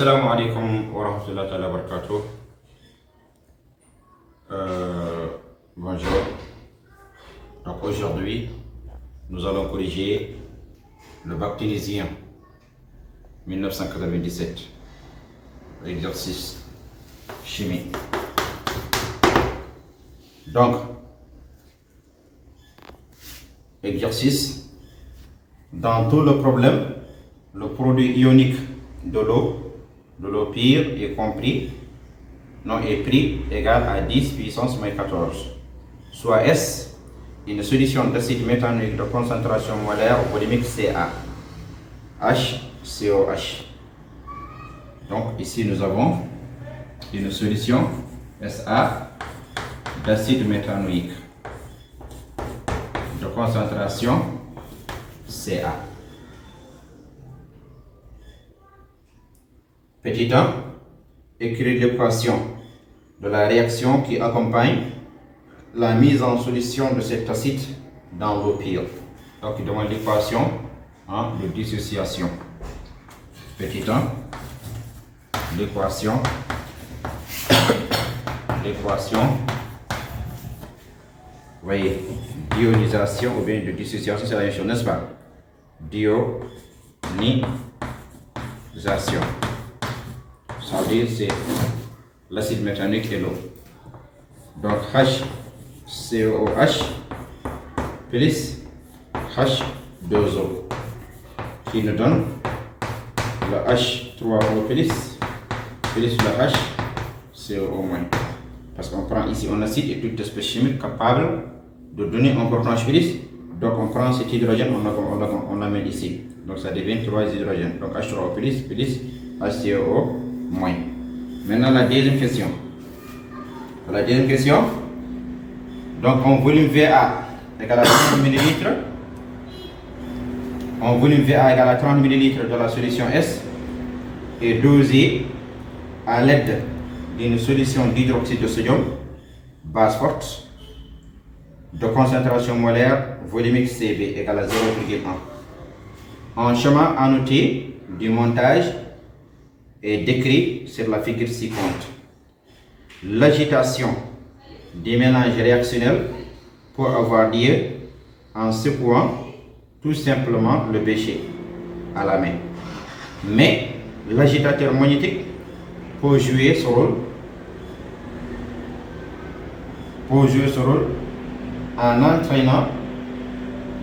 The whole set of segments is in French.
Assalamu alaikum wa rahmatullahi wa barakatuh. Bonjour. Donc aujourd'hui, nous allons corriger le bac tunisien 1997, l'exercice chimie. Donc, exercice, dans tout le problème, le produit ionique de l'eau pure est compris, est pris égal à 10 puissance moins 14, soit S, une solution d'acide méthanoïque de concentration molaire volumique Ca, HCOH. Donc ici nous avons une solution SA d'acide méthanoïque de concentration Ca. Petit 1, écrire l'équation de la réaction qui accompagne la mise en solution de cet acide dans l'eau pure. Donc il demande l'équation de dissociation. Petit 1, l'équation voyez, d'ionisation ou bien de dissociation, c'est la même chose, n'est-ce pas? D'ionisation. Ça veut dire c'est l'acide méthanique et l'eau. Donc HCOH plus H2O qui nous donne le H3O plus le HCO-. Parce qu'on prend ici un acide et toute espèce chimique capable de donner un proton plus. Donc on prend cet hydrogène, on l'amène ici. Donc ça devient 3 hydrogènes. Donc H3O plus HCO-. Maintenant la deuxième question. Donc en volume VA égale à 30 ml. En volume VA égale à 30 ml de la solution S est dosé à l'aide d'une solution d'hydroxyde de sodium base forte de concentration molaire volumique Cb égale à 0,1. En schéma annoté du montage est décrit sur la figure ci-contre. L'agitation des mélanges réactionnels peut avoir lieu en secouant tout simplement le bécher à la main. Mais l'agitateur magnétique peut jouer ce rôle en entraînant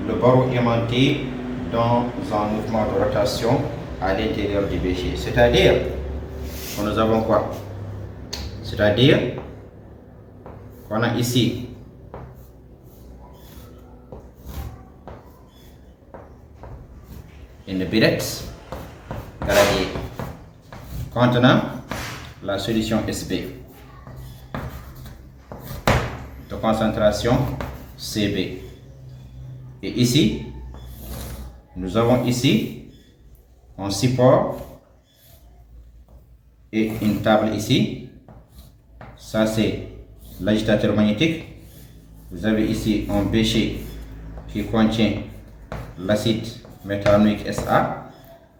le barreau aimanté dans un mouvement de rotation à l'intérieur du bécher. C'est-à-dire que nous avons quoi? C'est-à-dire qu'on a ici une birette gradée contenant la solution SB de concentration CB. Et ici, nous avons ici un support et une table ici. Ça c'est l'agitateur magnétique. Vous avez ici un bécher qui contient l'acide méthanoïque SA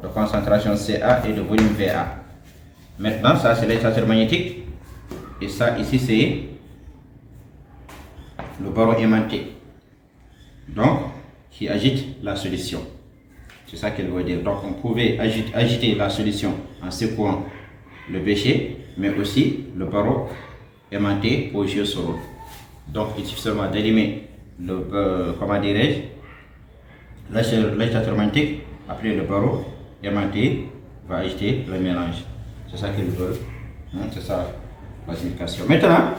de concentration Ca et de volume Va. Maintenant ça c'est l'agitateur magnétique et ça ici c'est le barreau aimanté, donc qui agite la solution. C'est ça qu'elle veut dire. Donc on pouvait agiter la solution en secouant le bécher, mais aussi le barreau aimanté pour jouer ce rôle. Donc il suffit seulement d'allumer le l'agitateur magnétique, après le barreau aimanté va agiter le mélange. C'est ça qu'ils veulent. C'est ça la signification. Maintenant,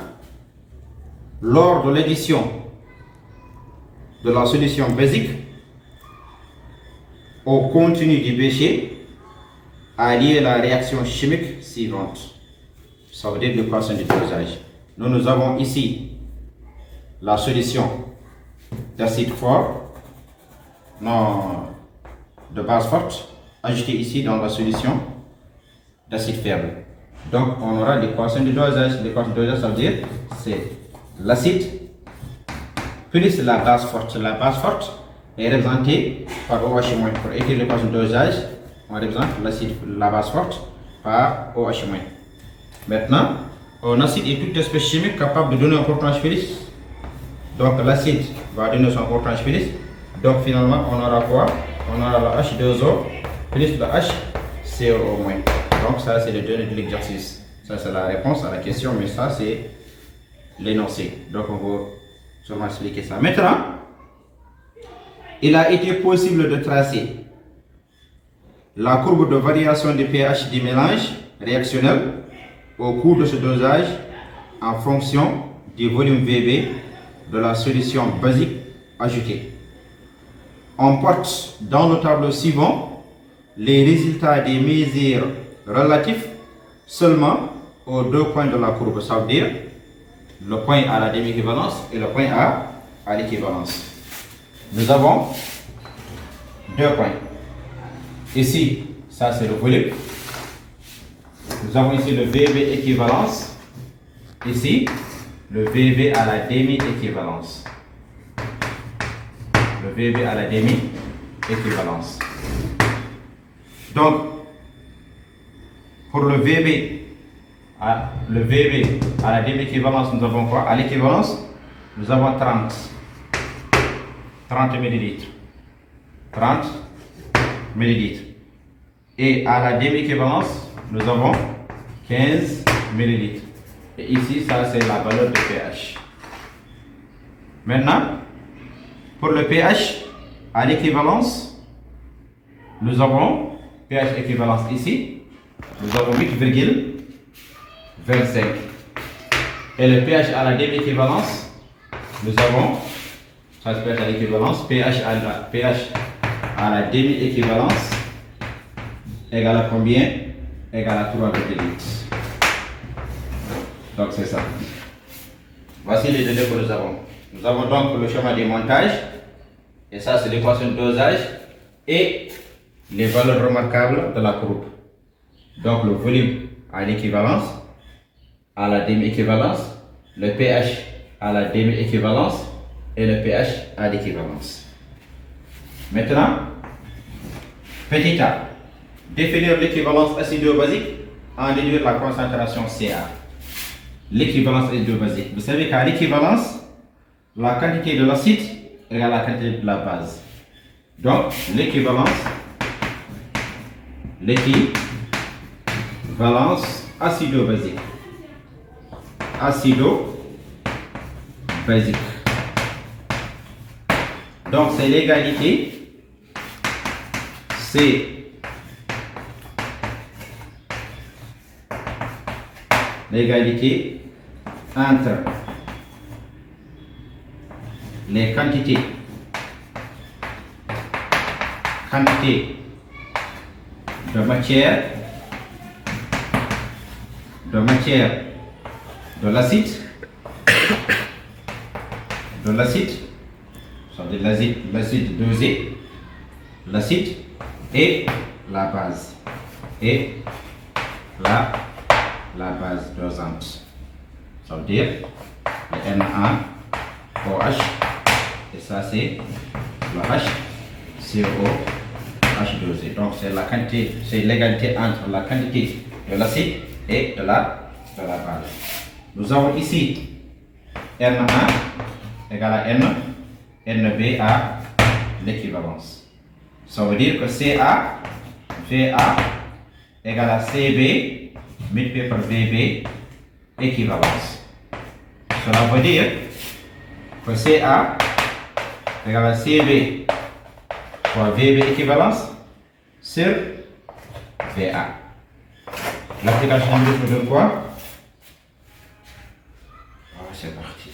lors de l'addition de la solution basique au contenu du bécher a lieu la réaction chimique suivante. Ça veut dire l'équation du dosage. Nous avons ici la solution d'acide fort, de base forte, ajoutée ici dans la solution d'acide faible. Donc on aura l'équation du dosage. L'équation du dosage, ça veut dire c'est l'acide plus la base forte. La base forte est représentée par OH-. Pour écrire l'équation de dosage, on représente l'acide, la base forte par OH-. Maintenant, un acide est toute espèce chimique capable de donner un portant H+. Donc l'acide va donner son portant H+. Donc finalement, on aura quoi? On aura la H2O plus la HCO-. Donc ça, c'est le données de l'exercice. Ça, c'est la réponse à la question, mais ça, c'est l'énoncé. Donc on va seulement expliquer ça. Maintenant, il a été possible de tracer la courbe de variation du pH du mélange réactionnel au cours de ce dosage en fonction du volume VB de la solution basique ajoutée. On porte dans le tableau suivant les résultats des mesures relatifs seulement aux 2 points de la courbe, ça veut dire le point à la demi-équivalence et le point à l'équivalence. Nous avons 2 points. Ici, ça c'est le volume. Nous avons ici le VB équivalence. Ici, le VB à la demi-équivalence. Le VB à la demi-équivalence. Donc, pour le VB à la demi-équivalence, nous avons quoi? À l'équivalence, nous avons 30 millilitres. 30 millilitres. Et à la demi-équivalence, nous avons 15 millilitres. Et ici, ça c'est la valeur de pH. Maintenant, pour le pH à l'équivalence, nous avons pH équivalence ici. Nous avons 8,25. Et le pH à la demi-équivalence, nous avons, ça se pH à l'équivalence, pH à la demi-équivalence égale à combien? Égale à 3,8. Donc c'est ça. Voici les données que nous avons. Nous avons donc le schéma des montages, et ça c'est l'équation de dosage, et les valeurs remarquables de la courbe. Donc le volume à l'équivalence, à la demi-équivalence, le pH à la demi-équivalence et le pH à l'équivalence. Maintenant, petit a, définir l'équivalence acido-basique en déduire la concentration Ca. L'équivalence acido-basique. Vous savez qu'à l'équivalence, la quantité de l'acide égale la quantité de la base. Donc, l'équivalence acido-basique. Acido-basique. Donc, c'est l'égalité. C'est l'égalité entre les quantités de matière de l'acide, ça veut dire l'acide dosé, l'acide et la base, la base dosante. Ça veut dire le NaOH, et ça c'est le HCOH dosé. Donc c'est la quantité, c'est l'égalité entre la quantité de l'acide et de la base. Nous avons ici Na égale à NB à l'équivalence. Ça veut dire que VA égale à CB multiplié par VB équivalence. Cela veut dire que Ca égale à CB fois VB équivalence sur VA. L'application numérique nous donne quoi? C'est parti.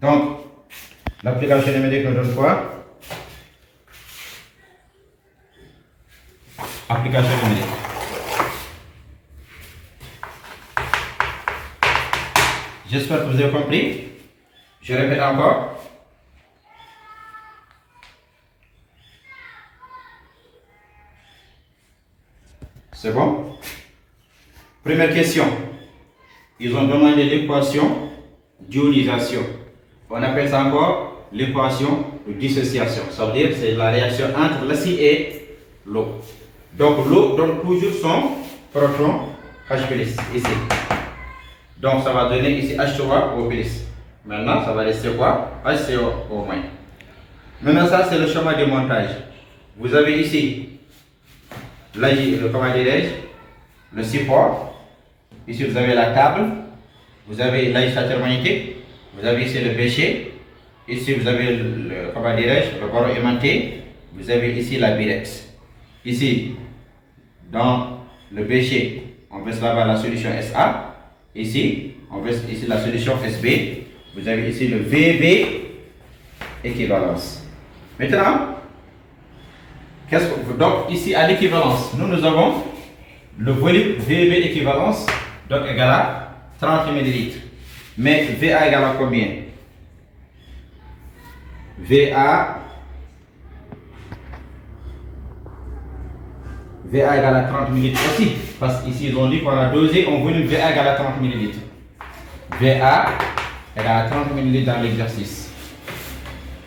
Donc, l'application numérique nous donne quoi? Application numérique. J'espère que vous avez compris. Je répète encore. C'est bon? Première question. Ils ont demandé l'équation d'ionisation. On appelle ça encore l'équation de dissociation. Ça veut dire que c'est la réaction entre l'acide et l'eau. Donc l'eau donne toujours son proton H+, ici. Donc ça va donner ici H3O+. Maintenant, ça va rester quoi? HCO-. Maintenant, ça c'est le schéma de montage. Vous avez ici le support. Ici vous avez la table. Vous avez l'agisateur magnétique. Vous avez ici le bêcher. Ici vous avez le barreau aimanté. Vous avez ici la birex. Ici, dans le bêcher, on verse là-bas la solution SA. Ici, on verse ici la solution SB. Vous avez ici le VB équivalence. Maintenant, donc ici à l'équivalence, nous avons le volume VB équivalence, donc égal à 30 ml. Mais VA égale à combien? VA égale à 30 ml aussi, parce qu'ici ils ont dit qu'on a dosé en volume VA égale à 30 ml. VA égale à 30 ml dans l'exercice.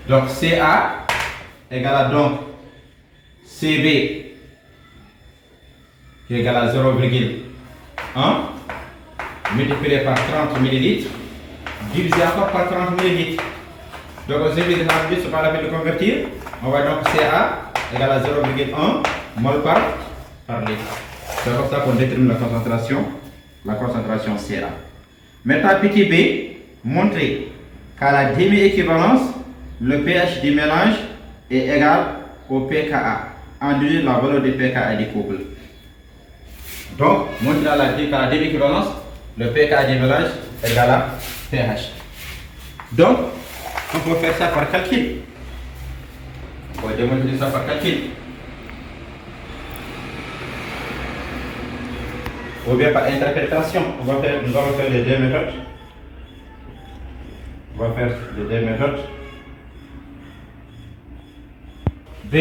Donc CA égale à donc CB qui est égal à 0,1 multiplié par 30 ml divisé encore par 30 ml. Donc au CB de la vie, c'est pas la peine de convertir. On va donc CA égale à 0,1 mol par litre. C'est comme ça qu'on détermine la concentration CA. Maintenant, petit b, montrer qu'à la demi-équivalence, le pH du mélange est égal au pKa. Induire la valeur de pKa du couple. Donc, montrer à la demi-équivalence, le pKa du mélange est égal à pH. Donc, on peut faire ça par calcul. On va démontrer ça par calcul. Ou bien par interprétation. Nous allons faire les deux méthodes. B.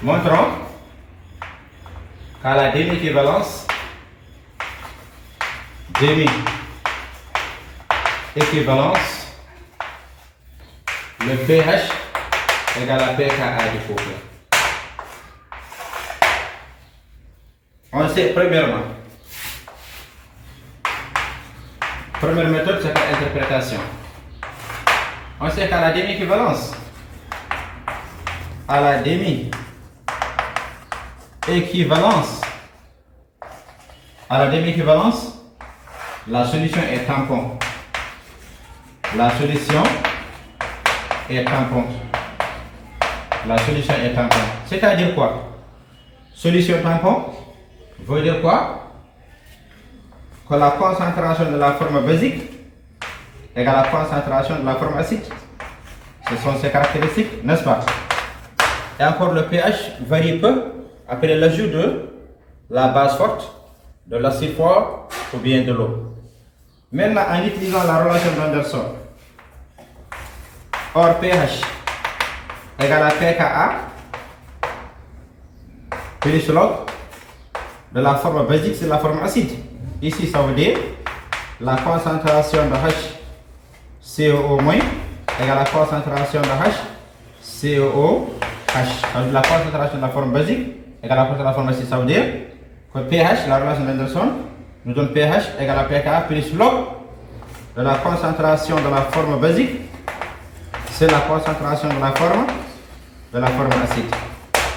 Montrons qu'à la demi-équivalence, le pH égale à pKa du couple. On sait premièrement. Première méthode, c'est par interprétation. On sait qu'à la demi-équivalence, la solution est tampon. C'est-à-dire quoi? Solution tampon veut dire quoi? Que la concentration de la forme basique égale à la concentration de la forme acide. Ce sont ces caractéristiques, n'est-ce pas? Et encore le pH varie peu après l'ajout de la base forte, de l'acide fort ou bien de l'eau. Maintenant, en utilisant la relation d'Anderson, or pH égale à pKa plus log de la forme basique, c'est la forme acide. Ici, ça veut dire la concentration de HCOO- égale à la concentration de HCOOH. La concentration de la forme basique égale à la concentration de la forme acide. Ça veut dire que pH, la relation d'Anderson, nous donne pH égale à pKa plus log de la concentration de la forme basique, c'est la concentration de la forme acide.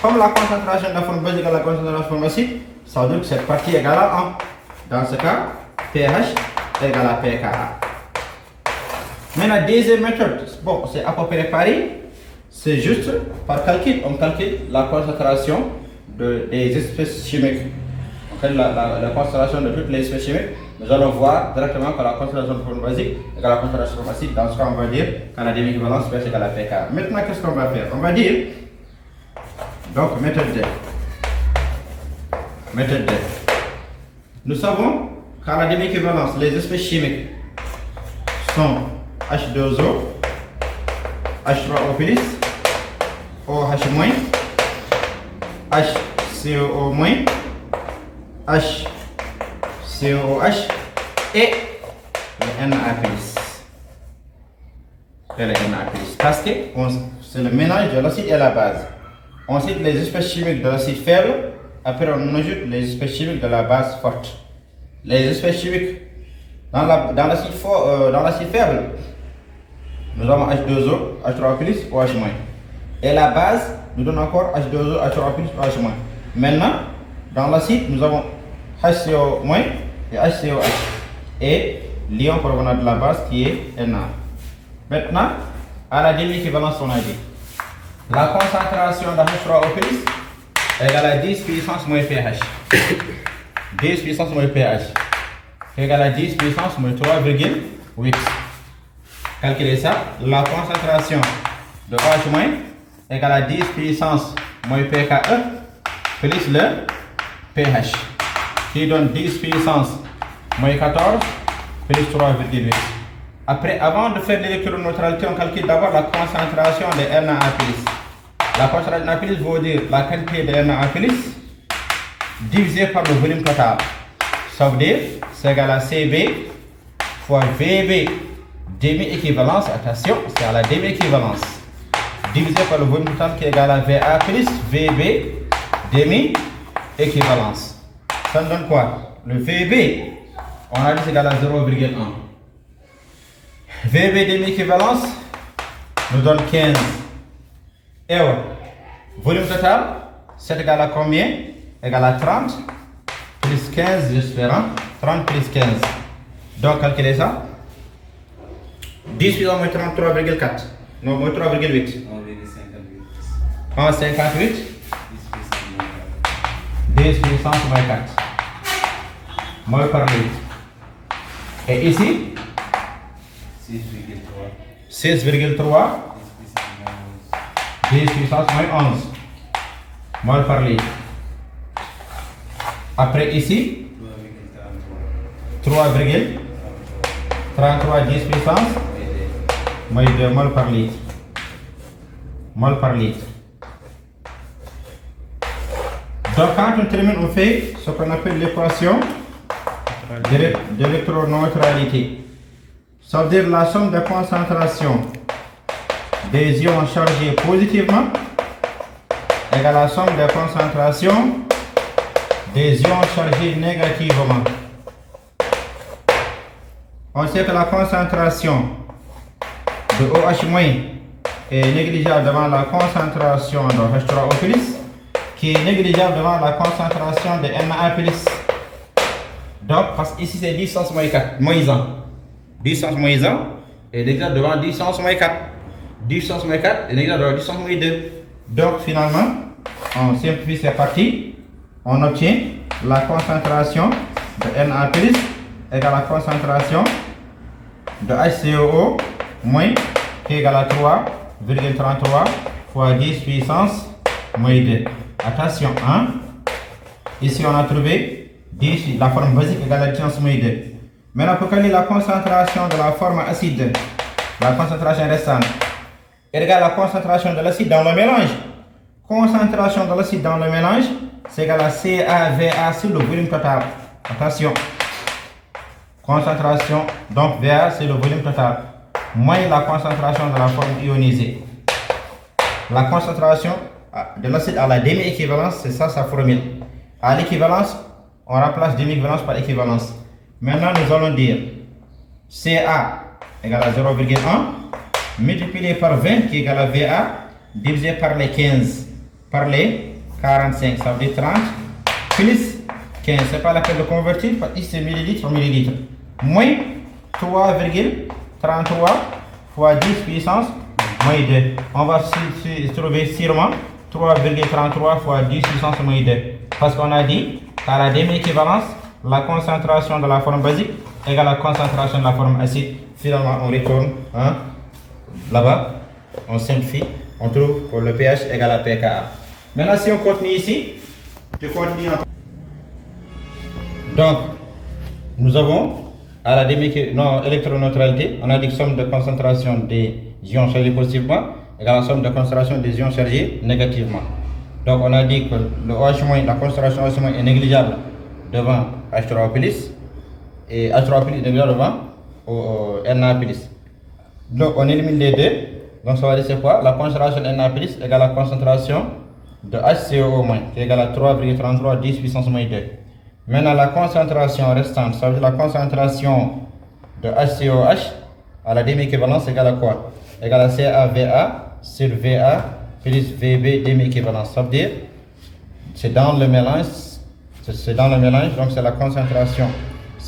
Comme la concentration de la forme basique égale à la concentration de la forme acide, ça veut dire que cette partie égale à 1. Dans ce cas, pH égale à pKa. Maintenant, deuxième méthode, bon, c'est à peu près pareil, c'est juste par calcul. On calcule la concentration des espèces chimiques. On calcule la concentration de toutes les espèces chimiques. Nous allons voir directement que la concentration de forme basique égale à la concentration de forme acide. Dans ce cas, on va dire qu'à la demi-équivalence, pH égale à pKa. Maintenant, qu'est-ce qu'on va faire? On va dire, donc, méthode D. Nous savons qu'à la demi-équivalence, les espèces chimiques sont H2O, H3O+, OH-, HCOO-, HCOOH et le Na+. et le Na+. Parce que c'est le mélange de l'acide et la base. On cite les espèces chimiques de l'acide faible, après on ajoute les espèces chimiques de la base forte. Les espèces chimiques dans l'acide faible, nous avons H2O, H3+, OH-. Et la base nous donne encore H2O, H3+, OH-. Maintenant, dans l'acide, nous avons HCO- et HCOH. Et l'ion provenant de la base qui est Na. Maintenant, à la demi-équivalence, on a dit la concentration de H3O+ égale à 10 puissance moins pH. 10 puissance moins pH égale à 10 puissance moins 3,8. Calculez ça. La concentration de OH- égale à 10 puissance moins pKe plus le pH qui donne 10 puissance moins 14 plus 3,8. Après, avant de faire l'électroneutralité, on calcule d'abord la concentration de Na+. La concentration de Na+ veut dire la quantité de Na+ divisé par le volume total. Ça veut dire c'est égal à Cb fois Vb demi-équivalence, attention, c'est à la demi-équivalence, divisé par le volume total qui est égal à Va plus Vb demi-équivalence. Ça nous donne quoi? Le Vb, on a dit c'est égal à 0,1. Vb demi-équivalence nous donne 15. Et volume total, c'est égal à combien? Égal à 30 plus 15, j'espère. 30 plus 15. Donc, calculez ça. 10 puissance moins 33,4. Non, moins 3,8. 1,58. 10 puissance moins 4. Moins par 8. Et ici 6,3. 10 puissance moins 11. Mol par litre. Après ici 3,33 10 puissance moins 2 mol par litre. Mol par litre. Donc quand on termine, on fait ce qu'on appelle l'équation d'électroneutralité. Ça veut dire la somme de concentration des ions chargés positivement égale à la somme de concentration des ions chargés négativement. On sait que la concentration de OH- est négligeable devant la concentration de H3O+, qui est négligeable devant la concentration de Na+. Donc, parce qu'ici c'est 10 sens moins 4, moins 1. 10 sens moins 1 est négligeable devant 10 sens moins 4. 10 sens moins 4 est négligeable devant 10 sens moins 2. Donc, finalement, on simplifie ces parties. On obtient la concentration de Na+ égale à la concentration de HCOO- qui est égale à 3,33 fois 10 puissance moins 2. Attention, hein? Ici on a trouvé 10, la forme basique égale à 10 puissance moins 2. Maintenant pour calculer la concentration de la forme acide, la concentration restante est égale à la concentration de l'acide dans le mélange. Concentration de l'acide dans le mélange, c'est égal à CaVa sur le volume total. Attention. Concentration, donc Va c'est le volume total, moins la concentration de la forme ionisée. La concentration de l'acide à la demi-équivalence, c'est ça sa formule. À l'équivalence, on remplace demi-équivalence par équivalence. Maintenant, nous allons dire Ca égale à 0,1 multiplié par 20 qui est égal à Va divisé par les 15 par les 45, ça veut dire 30 plus 15. C'est pas la peine de convertir parce que c'est millilitres en millilitres. Moins 3,33 fois 10 puissance moins 2. On va trouver sûrement 3,33 fois 10 puissance moins 2. Parce qu'on a dit qu'à la demi-équivalence, la concentration de la forme basique égale à la concentration de la forme acide. Finalement, on retourne là-bas, on simplifie, on trouve que le pH égale à pKa. Maintenant, si on continue ici, je continue. Donc, nous avons à la électroneutralité, on a dit que somme de concentration des ions chargés positivement égale à la somme de concentration des ions chargés négativement. Donc, on a dit que le OH-, la concentration OH- est négligeable devant H3O+, et H3O+ est négligeable devant Na+. Donc on élimine les deux. Donc ça va dire c'est quoi? La concentration Na plus égale la concentration de HCO- qui est égale à 3,33 10 puissance moins 2. Maintenant la concentration restante, ça veut dire la concentration de HCOH à la demi-équivalence égale à quoi? Égale à CaVa sur Va plus Vb demi-équivalence. Ça veut dire c'est dans le mélange, donc c'est la concentration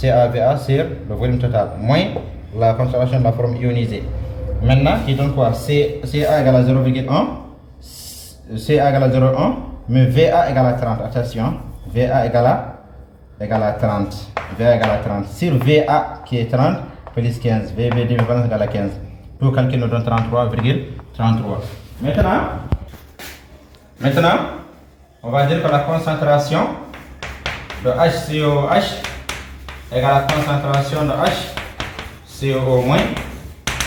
CaVa sur le volume total moins la concentration de la forme ionisée. Maintenant, qui donne quoi? Ca égale à 0,1, Ca égale à 0,1, mais Va égale à 30. Attention, Va égale à 30. Va égale à 30. Sur Va qui est 30 plus 15, Vb demi-équivalence égale à 15. Tout calcul nous donne 33,33. Maintenant, on va dire que la concentration de HCOH égale à la concentration de HCO-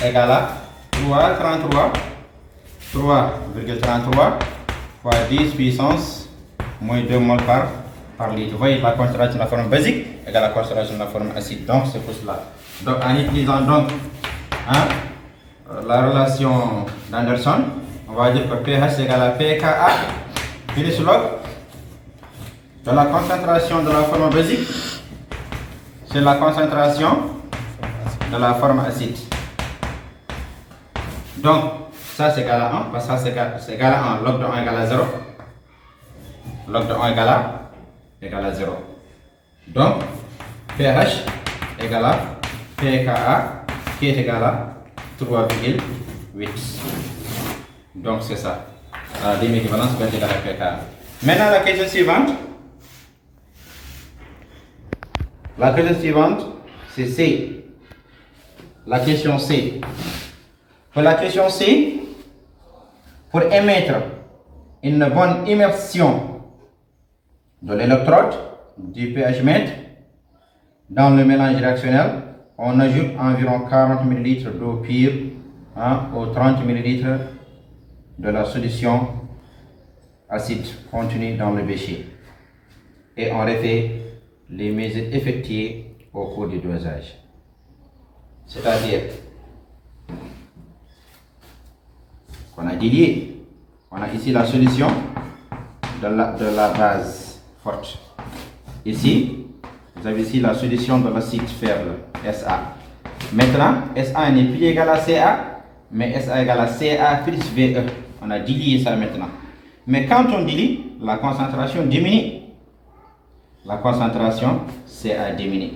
égale à 3,33 fois 10 puissance moins 2 mol par litre. Vous voyez la concentration de la forme basique égale à la concentration de la forme acide. Donc c'est pour cela. Donc en utilisant donc la relation d'Anderson, on va dire que pH égale à pKa plus log de la concentration de la forme basique c'est la concentration de la forme acide. Donc ça c'est égal à 1 parce que ça c'est égal à 1. Log de 1 égale à 0. Log de 1 égale à 0. Donc pH égale à pKa qui est égal à 3,8. Donc c'est ça. La demi-équivalence va être égale à pKa. Maintenant la question suivante. La question suivante, c'est C. La question C. Pour la question C, pour émettre une bonne immersion de l'électrode du pH mètre dans le mélange réactionnel, on ajoute environ 40 ml d'eau pure aux 30 ml de la solution acide contenue dans le bécher. Et on refait les mesures effectuées au cours du dosage. C'est-à-dire qu'on a dilué, on a ici la solution de la base forte. Ici, vous avez ici la solution de l'acide faible, SA. Maintenant, SA n'est plus égal à Ca, mais SA égale à Ca plus Ve. On a dilué ça maintenant. Mais quand on dilue, la concentration diminue. La concentration Ca diminue.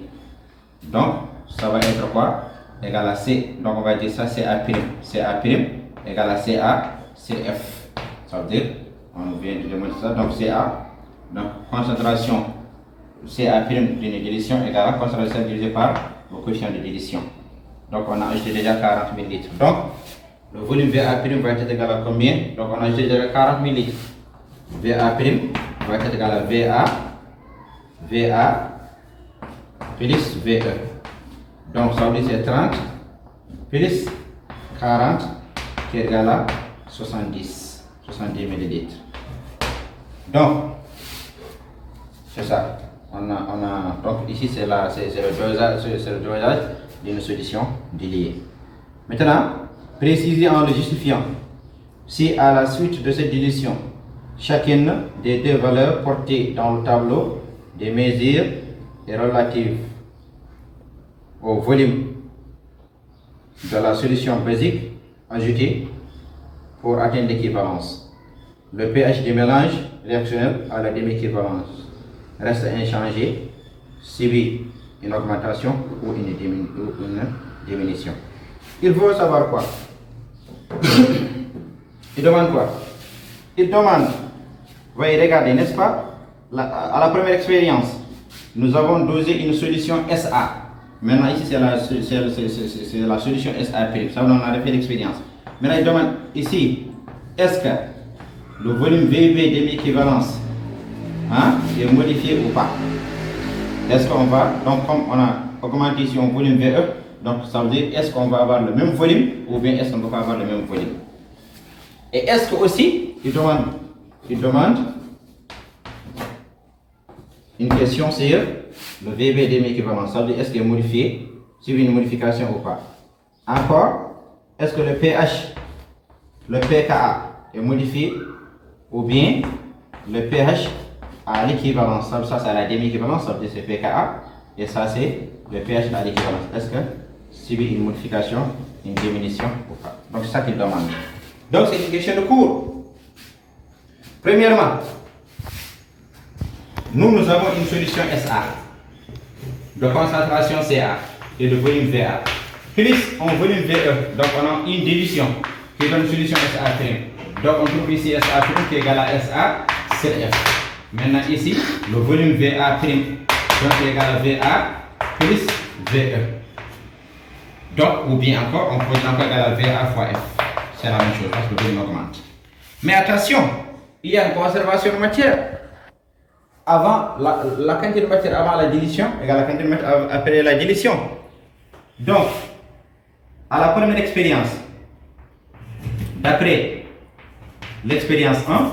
Donc, ça va être quoi? Égal à C. Donc, on va dire ça Ca'. Ca' égale à Ca CF. Ça veut dire, on vient de démontrer ça. Donc, Ca, donc concentration Ca' d'une dilution égale à concentration divisée par le coefficient de dilution. Donc, on a ajouté déjà 40 ml. Donc, le volume Va' va être égal à combien? Donc, on a ajouté déjà 40 ml. Va' va être égal à Va plus Ve. Donc ça veut dire c'est 30 plus 40 qui est égal à 70 ml. Donc c'est ça. Donc ici c'est le dosage d'une solution diluée. Maintenant, précisez en le justifiant si à la suite de cette dilution, chacune des deux valeurs portées dans le tableau des mesures est relative au volume de la solution basique ajoutée pour atteindre l'équivalence. Le pH du mélange réactionnel à la demi-équivalence reste inchangé, subit une augmentation ou une diminution. Il faut savoir quoi? Il demande quoi? Il demande, voyez, regardez, n'est-ce pas? À la première expérience, nous avons dosé une solution SA. Maintenant, ici, c'est la solution SA'. Ça, on a fait l'expérience. Maintenant, il demande ici, est-ce que le volume Vb demi-équivalence est modifié ou pas? Est-ce qu'on va, donc comme on a augmenté ici un volume Ve, donc ça veut dire est-ce qu'on va avoir le même volume ou bien est-ce qu'on ne va pas avoir le même volume? Et est-ce que aussi, il demande une question sur le Vb demi-équivalence, ça veut dire est-ce qu'il est modifié, suivi une modification ou pas. Encore, est-ce que le pH, le pKa est modifié ou bien le pH à l'équivalence. Ça c'est la demi-équivalence, ça veut dire c'est pKa, et ça c'est le pH à l'équivalence. Est-ce que subit une modification, une diminution ou pas? Donc c'est ça qu'il demande. Donc c'est une question de cours. Premièrement, nous avons une solution SA de concentration Ca et de volume Va plus un volume VE. Donc on a une division qui donne une solution SA'. Donc on trouve ici SA' qui est égal à SA CF. Maintenant ici, le volume VA' donc est égal à VA plus VE. Donc, ou bien encore, on peut encore égal à VA fois F. C'est la même chose parce que le volume augmente. Mais attention, il y a une conservation de matière. Avant, la quantité de matière avant la dilution égale à la quantité de matière après la dilution. Donc, à la première expérience, d'après l'expérience 1,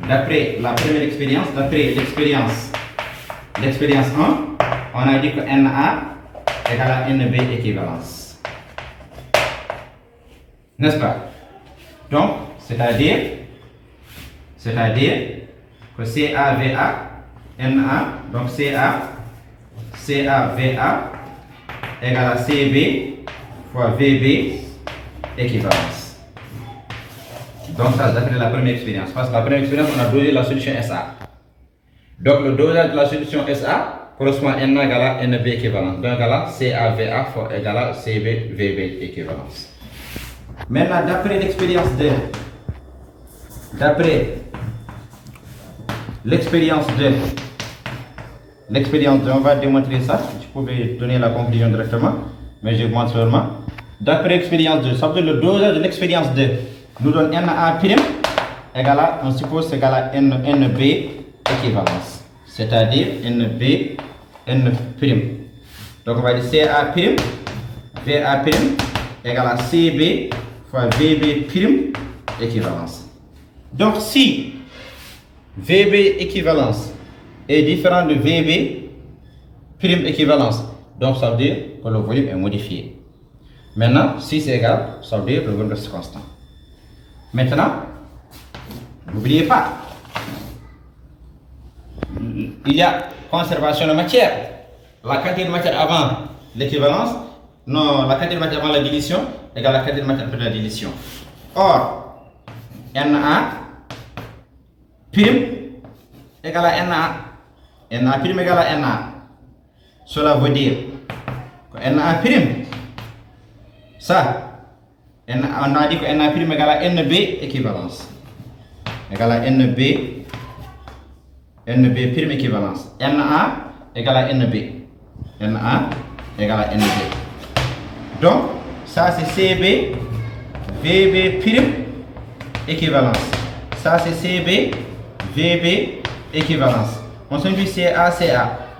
d'après la première expérience, d'après l'expérience 1, on a dit que Na égale à NB équivalence. N'est-ce pas? Donc, c'est-à-dire que CaVa, Na, donc CaVa égale à CB fois VB équivalence. Donc ça, d'après la première expérience. Parce que la première expérience, on a dosé la solution SA. Donc le dosage de la solution SA correspond à Na égale à NB équivalence. Donc égale à CaVa fois égale à CB VB équivalence. Maintenant, d'après l'expérience 2, on va démontrer ça. Je pouvais donner la conclusion directement, mais je montre seulement. D'après l'expérience 2, ça veut dire le dosage de l'expérience 2 nous donne Na' égale à, on suppose, égal à NB équivalence. C'est-à-dire NB, N'. Donc on va dire Va' égale à CB fois VB' équivalence. Donc si VB équivalence est différent de VB prime équivalence, donc ça veut dire que le volume est modifié. Maintenant, si c'est égal, ça veut dire que le volume reste constant. Maintenant, n'oubliez pas, il y a conservation de matière. La quantité de matière avant l'équivalence, non, la quantité de matière avant la dilution égale à la quantité de matière après la dilution. Or, Na prime égale à Na prime égale à Na. Cela veut dire que Na prime, ça, on a dit que Na prime égale à NB équivalence. Égale à NB prime équivalence. Na égale à NB. Na égale à NB. Donc, ça c'est CB, VB prime équivalence. Ça c'est CB, VB équivalence. On se dit CA.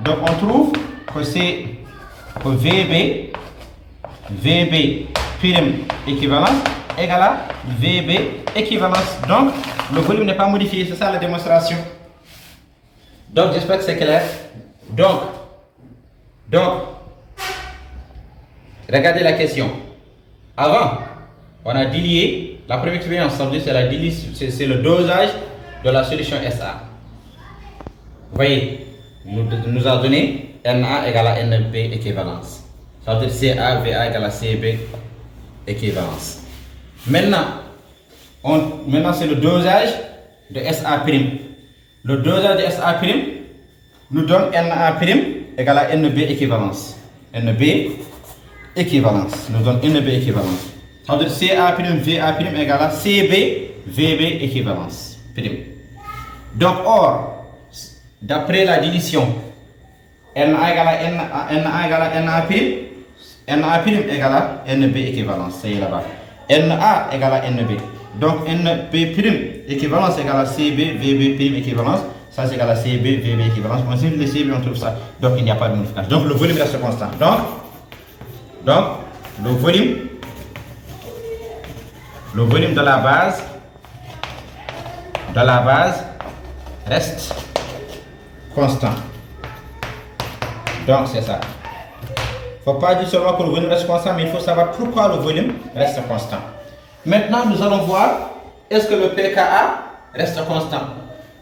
Donc on trouve que c'est que VB prime équivalence égale à VB équivalence. Donc le volume n'est pas modifié, c'est ça la démonstration. Donc j'espère que c'est clair. Donc regardez la question. Avant, on a dilué la première expérience, ça veut dire c'est le dosage de la solution SA. Vous voyez, nous a donné Na égale à NB équivalence. Ça veut dire CaVa égale à CB équivalence. Maintenant c'est le dosage de SA'. Le dosage de SA' nous donne Na' égale à NB équivalence. NB équivalence nous donne NB équivalence. Ça veut dire CA', égale à CB, VB équivalence. Donc, or, d'après la dilution, Na égale à Na' égale à NB équivalence. Ça y est là-bas. Na égale à NB. Donc, NB' équivalence égale à CB, VB' équivalence. Ça, c'est égal à CB, VB équivalence. On simplifie le CB, on trouve ça. Donc, il n'y a pas de modification. Donc, le volume reste constant. Donc, le volume de la base reste constant. Donc c'est ça. Il faut pas dire seulement que le volume reste constant, mais il faut savoir pourquoi le volume reste constant. Maintenant, nous allons voir est-ce que le pKa reste constant.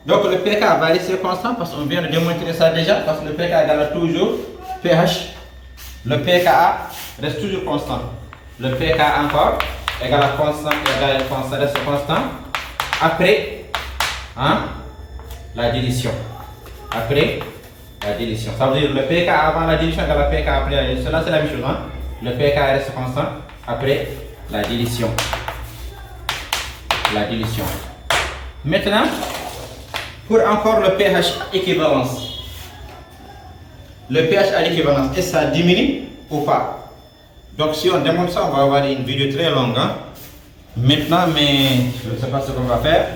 Donc le pK va rester constant parce qu'on vient de démontrer ça déjà, parce que le pK égale toujours pH. Le pKa reste toujours constant. Le pK encore égale à constant, reste constant après la dilution. Après la dilution. Ça veut dire le pK avant la dilution égale à pK après la dilution. Là c'est la même chose. Le pK reste constant après la dilution. La dilution. Maintenant, pour encore le pH équivalence. Le pH à l'équivalence, est-ce que ça diminue ou pas? Donc si on démontre ça, on va avoir une vidéo très longue. Maintenant, mais je ne sais pas ce qu'on va faire.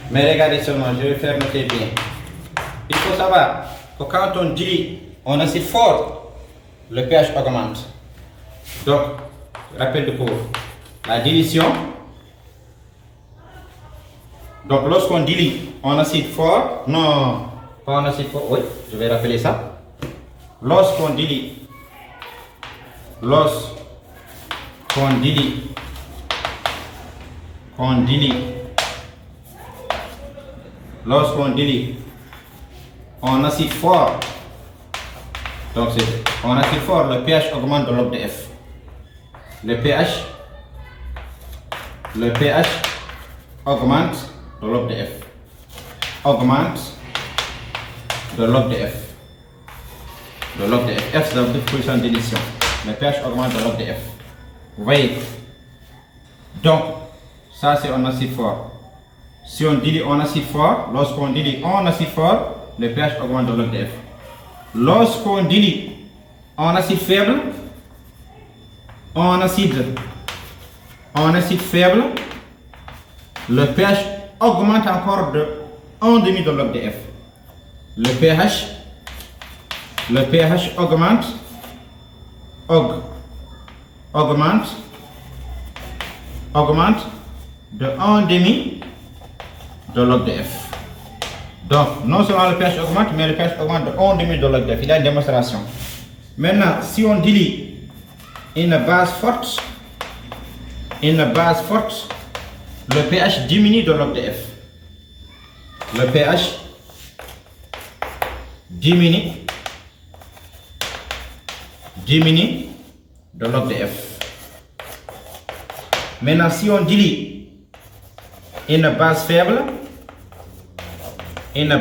Mais regardez seulement, je vais faire noter bien. Il faut savoir que quand on dit on acide fort, le pH augmente. Donc, rappel de cours. La dilution. Donc lorsqu'on dilue en acide fort, non, pas en acide fort, oui, je vais rappeler ça. Lorsqu'on dilue en acide fort, donc c'est en acide fort, le pH augmente de log de F. Le pH augmente de log de F. Augmente de log de F. De log de F. F c'est la position d'édition. Le pH augmente de log de F. Vous voyez? Donc, ça c'est en acide fort. Si on dilue en acide fort, lorsqu'on dilue en acide fort, le pH augmente de log de F. Lorsqu'on dilue en acide faible, en acide faible, le pH augmente encore de 1,5 de log de F. Le pH augmente de 1,5 de log de F. Donc, non seulement le pH augmente, mais le pH augmente de 1,5 de log de F. Il y a une démonstration. Maintenant, si on dilue une base forte, le pH diminue de log de F. Le pH diminue de log de F. Maintenant, si on dilue une base faible, le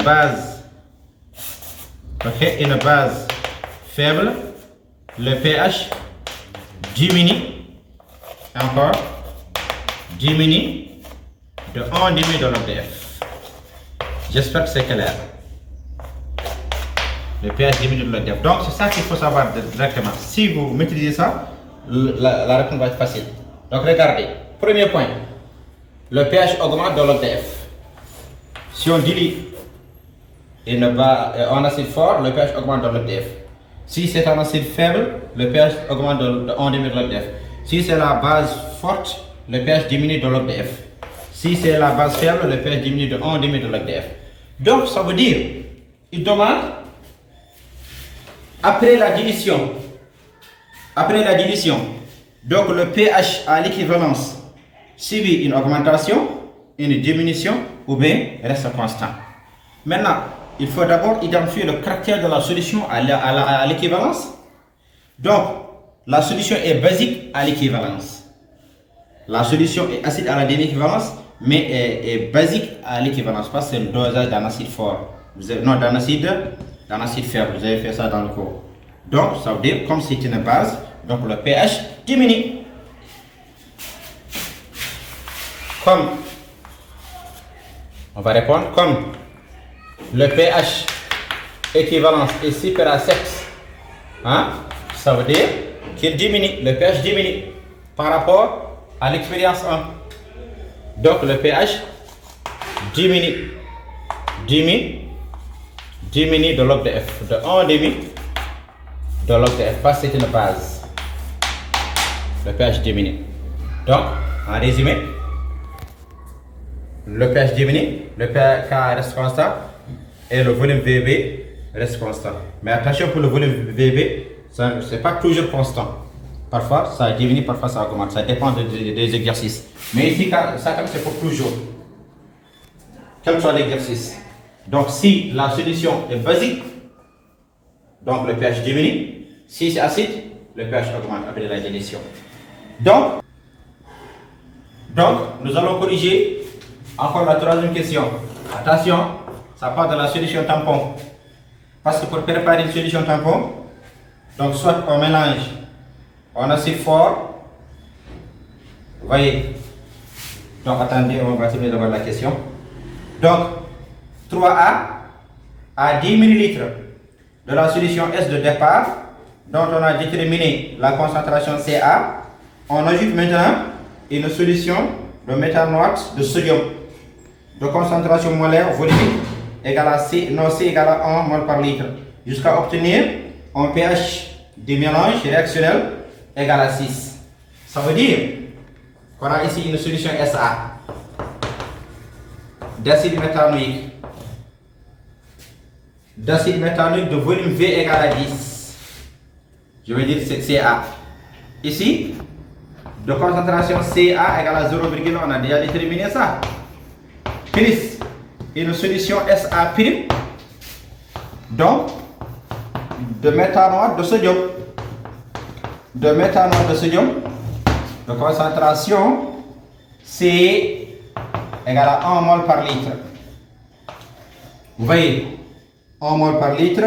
pH diminue de 1,5 de log de F. J'espère que c'est clair. Le pH diminue de log de F. Donc c'est ça qu'il faut savoir directement. Si vous maîtrisez ça, la réponse va être facile. Donc regardez, premier point, le pH augmente de log de F. Si on dilue en acide fort, le pH augmente de log de F. Si c'est un acide faible, le pH augmente de 1,5 de log de F. Si c'est la base forte, le pH diminue de log de F. Si c'est la base faible, le pH diminue de 1,5 de log de F. Donc ça veut dire, il demande après la dilution, donc le pH à l'équivalence subit une augmentation, une diminution ou bien reste constant. Maintenant, il faut d'abord identifier le caractère de la solution à l'équivalence. Donc, la solution est basique à l'équivalence. La solution est acide à la demi-équivalence, mais est basique à l'équivalence parce que c'est le dosage d'un acide fort. D'un acide faible. Vous avez fait ça dans le cours. Donc, ça veut dire, comme c'est une base, donc le pH diminue. Comme, on va répondre, comme le pH équivalence est supérieur à 7, ça veut dire qu'il diminue, le pH diminue par rapport à l'expérience 1. Donc le pH diminue de log de F, de 1,5 de log de F, parce que c'est une base. Le pH diminue. Donc, en résumé, le pH diminue, le pK reste constant et le volume VB reste constant. Mais attention pour le volume VB, c'est pas toujours constant. Parfois, ça diminue, parfois, ça augmente. Ça dépend des exercices. Mais ici, ça, c'est pour toujours. Quel que soit l'exercice. Donc, si la solution est basique, donc le pH diminue. Si c'est acide, le pH augmente après la dilution. Donc, nous allons corriger encore la troisième question. Attention, ça part de la solution tampon. Parce que pour préparer une solution tampon, donc soit on mélange en acide fort, vous voyez, donc attendez, on va terminer d'abord la question. Donc 3A à 10 ml de la solution S de départ, dont on a déterminé la concentration Ca, on ajoute maintenant une solution de méthanoate de sodium de concentration molaire volumique égale à C, non C égale à 1 mol par litre, jusqu'à obtenir un pH du mélange réactionnel égal à 6. Ça veut dire qu'on a ici une solution SA d'acide méthanoïque de volume V égale à 10. Je veux dire c'est Ca. Ici, de concentration Ca égale à 0, on a déjà déterminé ça. Plus une solution SA', donc de méthanoate de sodium. De concentration C égale à 1 mol par litre. Vous voyez, 1 mol par litre.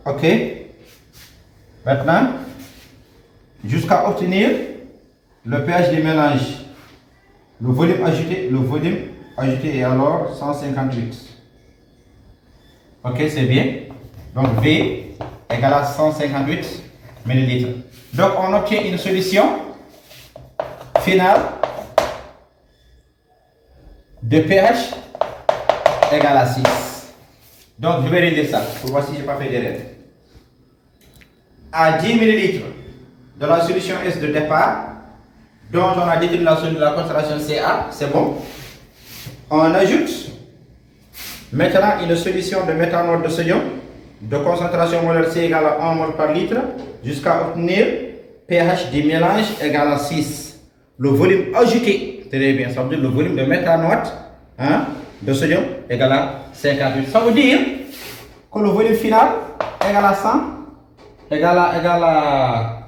Ok. Maintenant, jusqu'à obtenir le pH du mélange, le volume ajouté est alors 158. Ok, c'est bien. Donc V égale à 158 ml. Donc on obtient une solution finale de pH égale à 6. Donc je vais relire ça pour voir si je n'ai pas fait d'erreur. À 10 ml de la solution S de départ, dont on a déterminé la concentration Ca, c'est bon. On ajoute maintenant une solution de méthanoate de sodium de concentration molaire C égale à 1 mol par litre jusqu'à obtenir pH du mélange égal à 6. Le volume ajouté, très bien, ça veut dire le volume de méthanoate de sodium égal à 58. Ça veut dire que le volume final égal à 100 égal à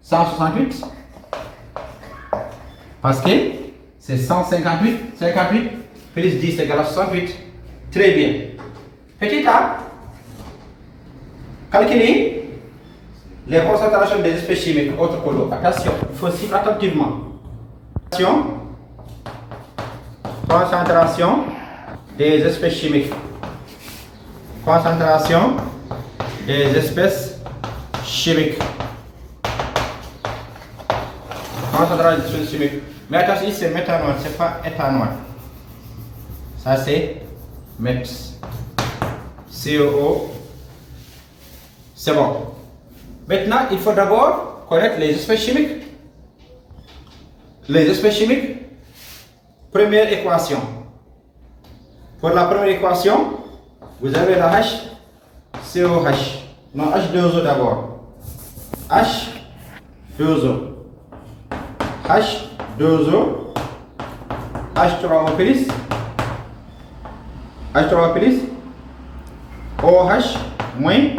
168 parce que c'est 158 58 plus 10 égale à 68. Très bien. Petit a, calculer les concentrations des espèces chimiques autres que l'eau. Attention, il faut suivre attentivement. Concentration des espèces chimiques. Concentration des espèces chimiques. Concentration des espèces chimiques. Mais attention, ici c'est méthanoate, c'est pas éthanoate. Ça c'est MEPS. COO. C'est bon. Maintenant, il faut d'abord connaître les espèces chimiques. Les espèces chimiques. Première équation. Pour la première équation, vous avez la HCOH. Non, H2O d'abord. H2O. H2O. H3O plus. H3O plus. OH moins.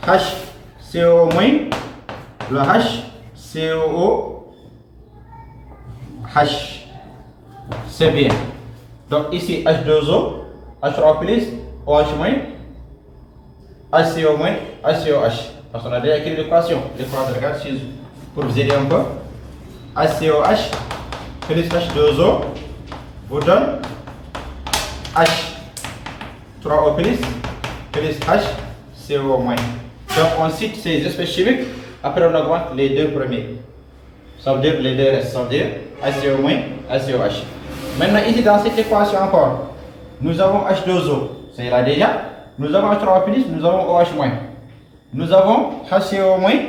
HCO moins. Le HCOO. H. C'est bien. Donc ici H2O, H3 plus, OH moins, HCO moins, HCOH. Parce qu'on a déjà écrit l'équation. L'équation, regarde pour vous aider un peu. HCOH plus H2O vous donne H3O plus HCO moins. Donc on cite ces espèces chimiques, après on augmente les deux premiers. Ça veut dire les deux restent, ça veut dire HCO moins, HCOH. Maintenant ici dans cette équation encore, nous avons H2O, c'est là déjà. Nous avons H3O plus, nous avons OH moins. Nous avons HCO moins,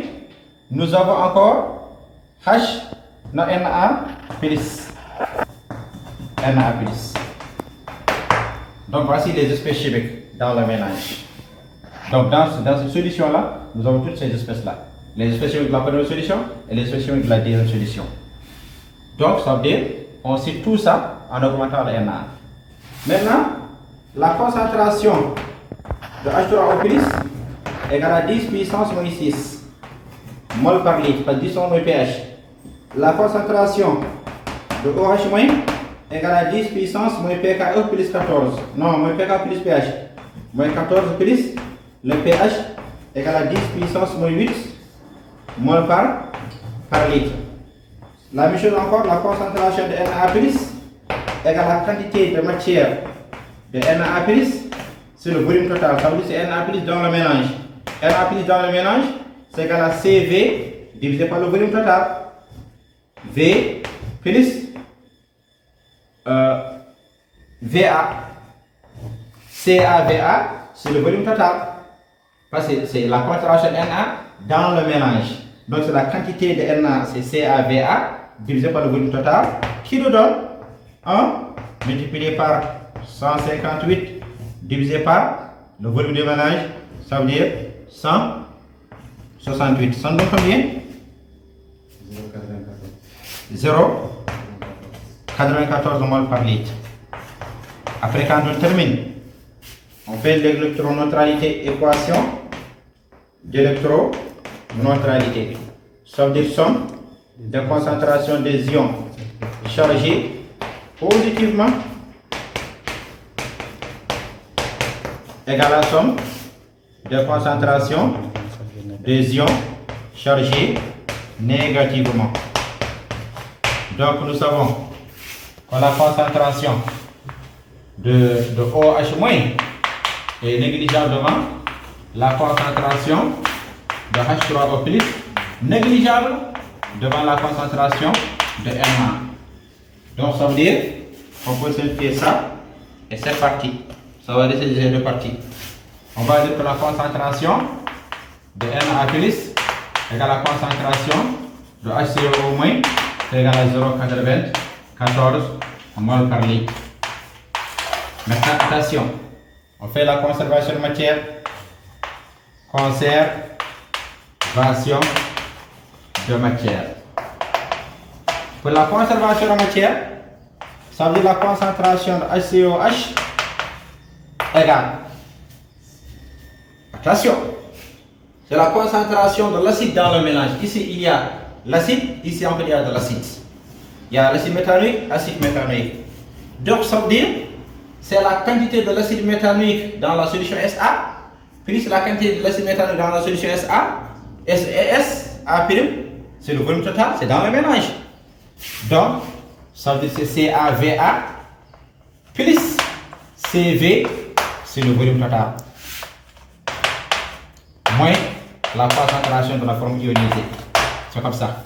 nous avons encore Na plus. Donc voici les espèces chimiques dans le mélange. Donc dans cette solution-là, nous avons toutes ces espèces-là. Les espèces chimiques de la première solution et les espèces chimiques de la deuxième solution. Donc ça veut dire, on cite tout ça en augmentant le Na. Maintenant, la concentration de H3O+ égale à 10 puissance moins 6 mol par litre, parce que 10 moins pH. La concentration de OH- égale à 10 puissance moins pKe plus 14. Non, moins pK plus pH. Moins 14 plus le pH égale à 10 puissance moins 8 mol par litre. La même chose encore, la concentration de Na+ égale à la quantité de matière de Na+ sur le volume total. Ça veut dire que c'est Na+ dans le mélange. Na+ dans le mélange, c'est égal à CV divisé par le volume total. V plus VA. CaVA c'est le volume total. Parce que c'est la concentration de Na dans le mélange. Donc c'est la quantité de Na, c'est CaVA divisé par le volume total qui nous donne 1 multiplié par 158 divisé par le volume de mélange, ça veut dire 168. Ça nous donne combien? 0,94 mol par litre. Après, quand on termine, on fait l'électroneutralité, équation d'électroneutralité. Ça veut dire somme de concentration des ions chargés positivement égale à la somme de concentration des ions chargés négativement. Donc nous savons que la concentration de OH- est négligeable devant la concentration de H3O+, négligeable devant la concentration de Na. Donc ça veut dire qu'on peut simplifier ça et cette partie. Ça va laisser les deux parties. On va dire que la concentration de Na+ égale à la concentration de HCO- c'est égal à 0,94 mol par litre. Maintenant, attention, on fait la conservation de matière. Conservation de matière. Pour la conservation de matière, ça veut dire la concentration de HCOH égale. Attention, c'est la concentration de l'acide dans le mélange. Ici, il y a l'acide, ici, en fait, il y a de l'acide. Il y a l'acide méthanoïque, acide méthanoïque. Donc, ça veut dire, c'est la quantité de l'acide méthanoïque dans la solution SA, plus la quantité de l'acide méthanoïque dans la solution SA, SA', c'est le volume total, c'est dans le mélange. Donc, ça veut dire que c'est CaVA plus CV, c'est le volume total, moins la concentration de la forme ionisée. C'est comme ça.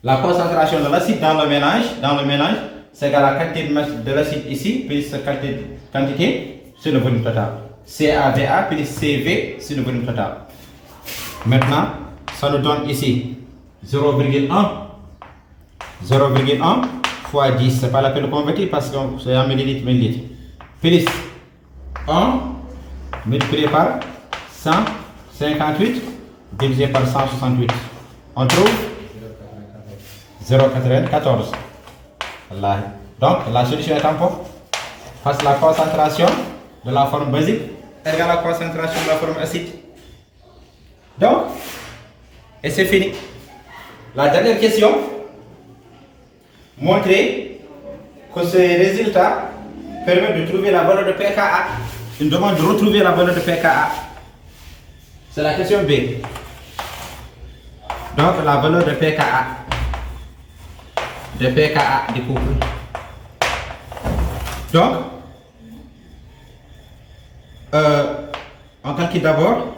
La concentration de l'acide dans le mélange, c'est égal à la quantité de l'acide ici, plus la quantité, c'est le volume total. CaVA plus CV, c'est le volume total. Maintenant, ça nous donne ici 0,1 fois 10, c'est pas la peine de convertir parce que c'est en millilitres, plus 1 multiplié par 158 divisé par 168. On trouve 0,94. Voilà. Donc la solution est en pot. Parce que la concentration de la forme basique est égale à la concentration de la forme acide. Donc, et c'est fini. La dernière question, montrer que ces résultats permettent de trouver la valeur de pKa. Une demande de retrouver la valeur de pKa. C'est la question B. Donc la valeur de pKa. De pKa du couple. Donc, on calcule d'abord,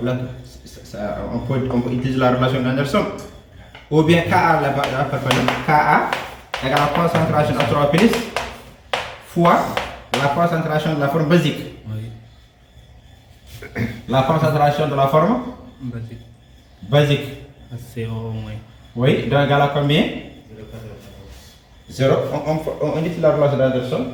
on peut utiliser la relation d'Anderson, ou bien Ka égale la concentration de H3O+ fois la concentration de la forme basique. Oui. La concentration de la forme basique. CO-. Oui, donc égale à combien? 0. On utilise la relation d'Anderson.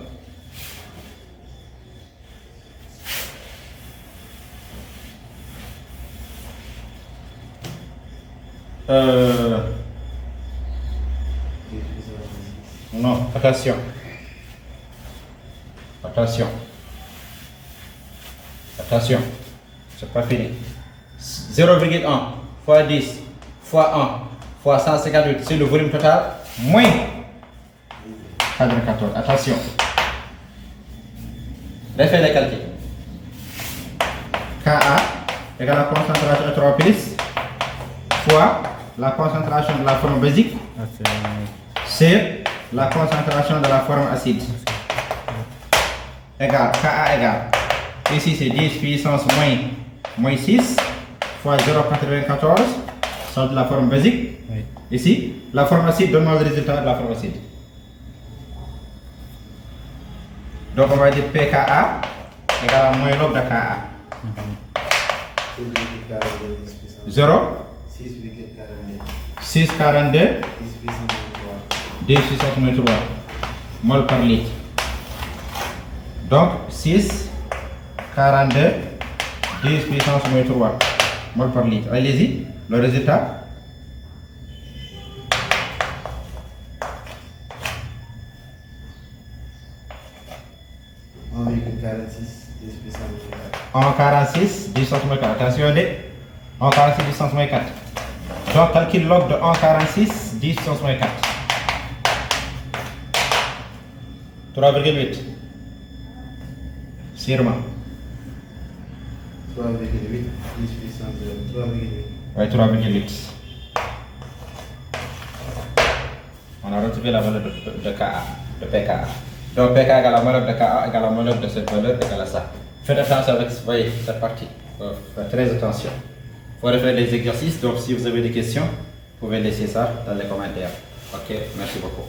Non, attention. Attention. Attention. C'est pas fini. 0,1 fois 10 fois 1 fois 158, c'est le volume total, moins 94. Attention. Refais les calculs. Ka égale la concentration électrophile fois la concentration de la forme basique sur la concentration de la forme acide. Égale Ka égale. Ici c'est 10 puissance moins 6 fois 0,94, ça de la forme basique. Oui. Ici, la forme acide donne-moi le résultat de la forme acide. Donc on va dire pKa égale à moins log de Ka. 0 6,42 10 puissance moins 3 mol par litre. Donc 6,42 10 puissance moins 3 mol par litre. Allez-y, le résultat. En 46 10 puissance moins 4. Attention, en 46 10 puissance moins 4. Donc calcule log de 1,46 10 puissance moins 4. 3,8. Sûrement. 3,8 10 puissance 3,8. Oui, 3,8. On a retrouvé la valeur de Ka, de pKa. Donc pKa égale la valeur de Ka égale la valeur de cette valeur égale à ça. Faites attention avec cette partie. Faites très attention. Il faut refaire des exercices. Donc si vous avez des questions, vous pouvez laisser ça dans les commentaires. Ok, merci beaucoup.